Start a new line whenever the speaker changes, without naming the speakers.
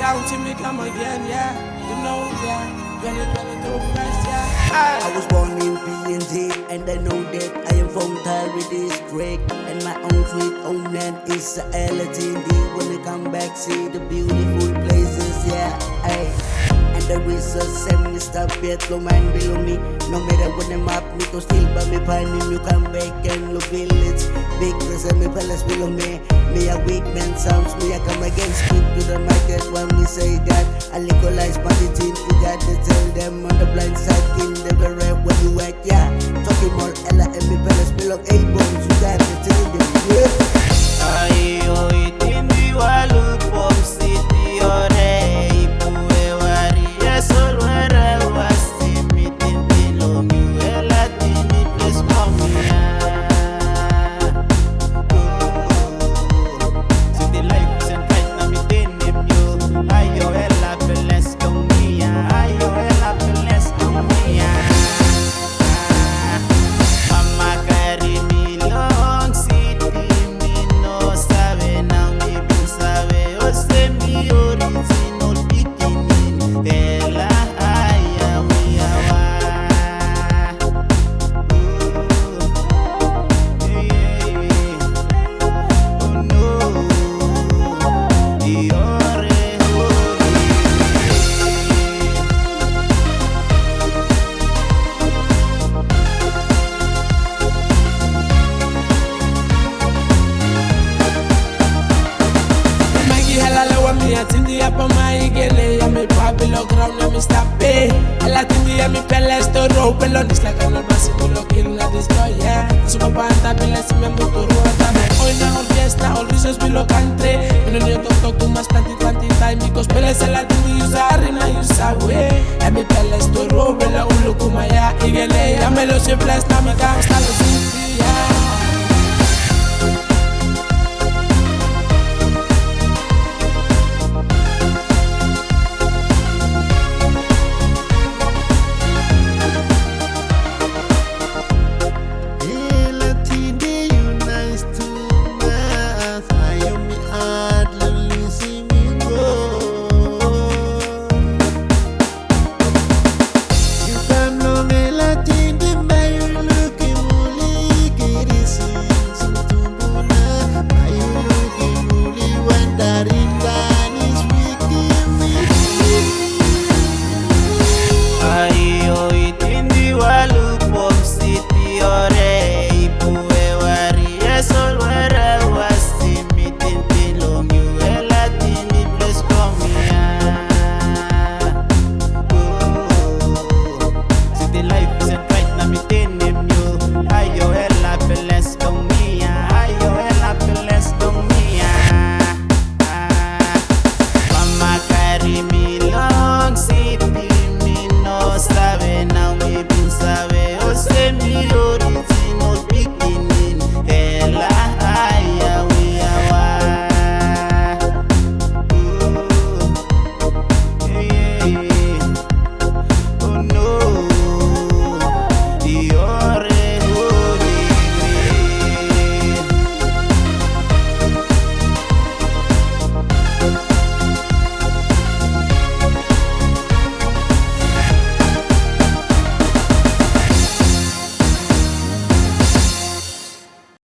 down till me come again, yeah. You know, yeah. 2022 fresh, yeah.
I was born in PNG and I know that I am from Tyree district. And my own sweet own land is a LTD. When I come back, see the beautiful places, yeah. Ay. And there is a semi-stop yet, no man below me. No matter what the map, me go still by me finding you come back and look village. Big the semi-peles below me. Me a wigmen sounds, me I come again. Speak to the market when me say that I legalize party gin. You got to tell them on the blind side in DEVERE where you at, yeah. Talking more Ella and me peles below A-bones. You got to tell them, yeah.
Ayo itindi walu pom city ore ipuwe wari yesol wera wasti mitindi longi wela tini place momia. City life isn't right na mitindi myo. Ayo ela peles longia. Ayo ela peles longia. Mama carry me long city. Original beginning, Ella, I am oh no,
Me atindi apa mai gele ya me pablo ground na me stape. El atindi ya me peles to rope pelon is like an albasi to lo kill na destroy, yeah. Su papá anta peles me motor ruota me. Hoy na orquesta all reasons below country. Me no talk too much plenty time because peles el atindi usa rima usa we. Ya me peles to rope la ulu kumaya igele ya me lo se flash na me gangsta.